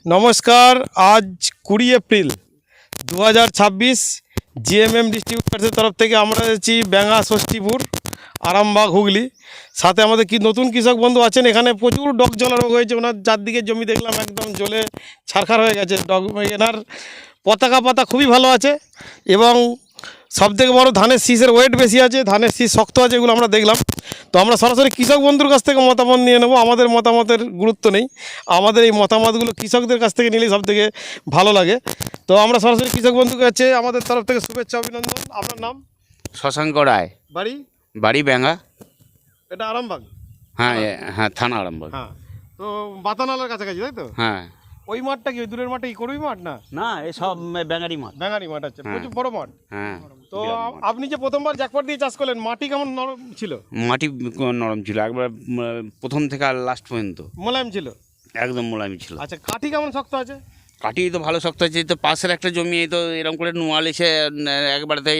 নমস্কার। আজ 20 April 2026 GMm ডিস্ট্রিবিউটার্সের তরফ থেকে আমরা এসেছি ব্যাঙা ষষ্ঠীপুর, আরামবাগ, হুগলি। সাথে আমাদের কি নতুন কৃষক বন্ধু আছেন। এখানে প্রচুর ডগ জ্বলা রোগ হয়েছে। ওনার চারদিকে জমি দেখলাম একদম জ্বলে ছারখার হয়ে গেছে। এনার পতাকা পাতা খুবই ভালো আছে এবং সবথেকে বড় ধানের শীষের ওয়েট বেশি আছে, ধানের শীষ শক্ত আছে, এগুলো আমরা দেখলাম। তো আমরা সরাসরি কৃষক বন্ধুর কাছ থেকে মতামত নিয়ে নেব। আমাদের মতামতের গুরুত্ব নেই, আমাদের এই মতামতগুলো কৃষকদের কাছ থেকে নিলেই সবথেকে ভালো লাগে। তো আমরা সরাসরি কৃষক বন্ধুকে কাছে আমাদের তরফ থেকে শুভেচ্ছা, অভিনন্দন। আপনার নাম? শশাঙ্ক রায়। বাড়ি? বাড়ি ব্যাঙ্গা। এটা আরামবাগ? হ্যাঁ হ্যাঁ, থানা আরামবাগ। হ্যাঁ। তো বাতানালার কাছাকাছি, তাই তো? হ্যাঁ। ওই মাঠটা কি ওই দূরের মাঠে কি করবি মাঠ? না না, এই সব ব্যাঙ্গারি মাঠ। ব্যাঙারি মাঠ আছে, প্রচুর বড় মাঠ। হ্যাঁ। তো আপনি যে প্রথমবার জ্যাকপট দিয়ে চাষ করলেন, মাটি কেমন নরম ছিল? মাটি নরম ছিল একবার, প্রথম থেকে আর লাস্ট পর্যন্ত মোলায়েম ছিল? একদম মোলায়েম ছিল। আচ্ছা, কাঠি কেমন শক্ত আছে? কাটি তো ভালো শক্ত আছে। তো পাশের একটা জমি, এই তো এরকম করে নোয়াল এসে একবারতে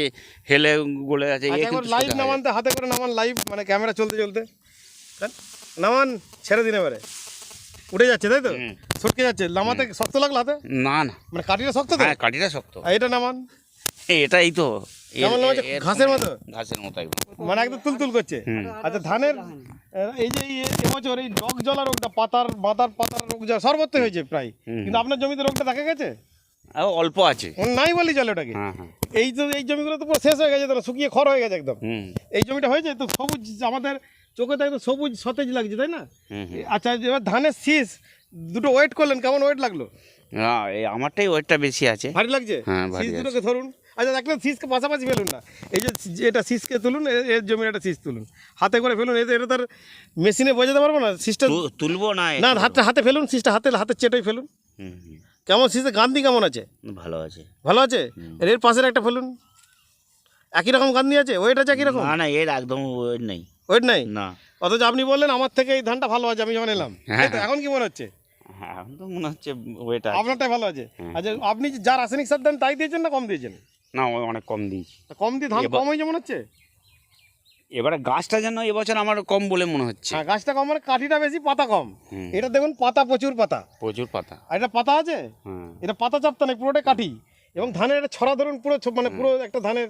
হেলে গলে আছে। আচ্ছা, একবার লাইভ নামানতে, হাতে করে নামান, লাইভ মানে ক্যামেরা চলতে চলতে নামান, ছেড়ে দিন। এবারে উঠে যাচ্ছে, তাই তো? ছটকে যাচ্ছে। নামাতে শক্ত লাগলো হাতে? না না, মানে কাঠিটা শক্ত তো? হ্যাঁ কাঠিটা শক্ত। আর এটা নামান, এটাই তো কেমন নামাচ্ছে? ঘাসের মতো? ঘাসের মতো একদম, মানে একদম তুলতুল করছে। আচ্ছা, ধানের এই যে এবছর এই ডগ জ্বলা রোগটা, পাতার রোগ যা সর্বত্র হয়েছে প্রায়, কিন্তু আপনার জমিতে রোগটা দেখা গেছে? অল্প আছে, নাই বলি চলে ওটাকে। এই তো এই জমিগুলো তো পুরো শেষ হয়ে গেছে, তো শুকিয়ে খড় হয়ে গেছে একদম। এই জমিটা হয়েছে তো সবুজ, আমাদের চোখে তো একদম সবুজ সতেজ লাগছে, তাই না? আচ্ছা, এবার ধানের শীষ দুটো ওয়েট করলেন, কেমন ওয়েট লাগলো? না, এই আমারটাই ওয়েটটা বেশি আছে। ভারী লাগছে? হ্যাঁ, শীষ দুটোকে ধরুন। আচ্ছা, দেখলেন শীষকে পাশাপাশি ফেলুন না। এই যে এটা শীষকে তুলুন, এর জমির একটা শীষ তুলুন, হাতে করে ফেলুন। এটা তার মেশিনে বোঝাতে পারবো না শীষটা তুলবো না। না, হাতে ফেলুন শীষটা, হাতে চেটেই ফেলুন। কেমন শীষের গান্ধি কেমন আছে? ভালো আছে। ভালো আছে? এর পাশের একটা ফেলুন, একই রকম গান্ধি আছে, ওয়েট আছে একই রকম? না, এর একদম ওয়েট নেই। ওয়েট নাই? না। অথচ আপনি বললেন আমার থেকে এই ধানটা ভালো আছে, আমি যখন এলাম। এখন কি মনে হচ্ছে? হ্যাঁ, এখন তো মনে হচ্ছে ওয়েট আছে। আপনারটাই ভালো আছে? আচ্ছা, আপনি যা রাসায়নিক সার দেন তাই দিয়েছেন না কম দিয়েছেন? না, অনেক কম দিয়েছি। কম দিয়ে ধান কম হয়েছে মনে হচ্ছে? এবারে গাছটা যেন এবছর আমার কম বলে মনে হচ্ছে। হ্যাঁ, গাছটা কম মানে কাঠিটা বেশি, পাতা কম। এটা দেখুন, পাতা প্রচুর, পাতা প্রচুর পাতা। আর এটা পাতা আছে, এটা পাতা চাপতা নেই, পুরোটাই কাঠি। এবং ধানের একটা ছড়া ধরুন, পুরো মানে পুরো একটা ধানের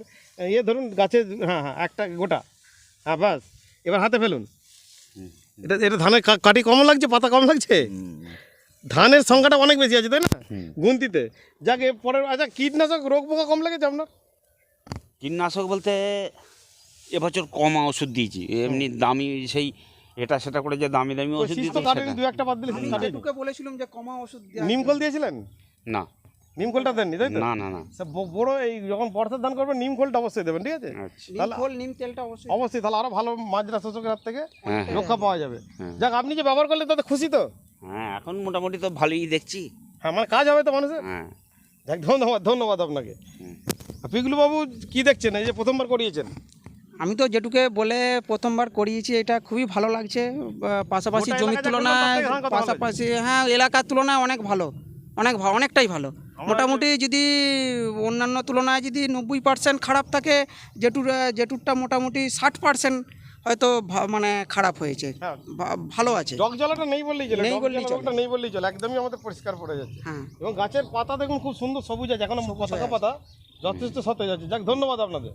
ধরুন গাছে, হ্যাঁ হ্যাঁ, একটা গোটা। হ্যাঁ, বাস। এবার হাতে ফেলুন। এটা ধানের কাঠি কম লাগছে, পাতা কম লাগছে। ধানের সংখ্যাটা অনেক বেশি আছে, তাই না গুনতিতে? যাকে পরের, আচ্ছা, কীটনাশক রোগ পোকা কম লেগেছে আপনার? কীটনাশক বলতে এবছর কম ওষুধ দিয়েছি। এমনি দামি সেই এটা সেটা করে যে দামি দামি ওষুধ দিয়েছি, দু একটা বাদ দিলে বলেছিলাম যে কমা ওষুধ নিমখোল দিয়েছিলেন? না, নিমখোলটা দেননি, তাই তো? না না না। বড় এই যখন বর্ষার ধান করবেন, নিমখোলটা অবশ্যই দেবেন, ঠিক আছে? নিমখোল, নিম তেলটা অবশ্যই, তাহলে আরো ভালো মাজরা শোষকের হাত থেকে রক্ষা পাওয়া যাবে। যাক, আপনি যে ব্যবহার করলেন তাতে খুশি তো? হ্যাঁ, এখন মোটামুটি তো ভালোই দেখছি। হ্যাঁ, মানে কাজ হবে তো মানুষের। হ্যাঁ, যাক, ধন্যবাদ আপনাকে। পিকলু বাবু, কি দেখছেন এই যে প্রথমবার করিয়েছেন? আমি তো যেটুকে বলে প্রথমবার করিয়েছি, এটা খুবই ভালো লাগছে। পাশাপাশি জমির তুলনায়, পাশাপাশি হ্যাঁ এলাকার তুলনায় অনেক ভালো, অনেকটাই ভালো। মোটামুটি যদি অন্যান্য তুলনায় যদি 90% খারাপ থাকে, যেটুরটা মোটামুটি 60% হয়তো মানে খারাপ হয়েছে, ভালো আছে। ডগ জ্বালাটা নেই বললেই চলে, নেই বললেই চলে, একদমই আমাদের পরিষ্কার পড়ে যাচ্ছে। এবং গাছের পাতা দেখুন খুব সুন্দর সবুজ আছে, এখনো পতাকা পাতা যথেষ্ট সতেজ আছে। যাক, ধন্যবাদ আপনাদের।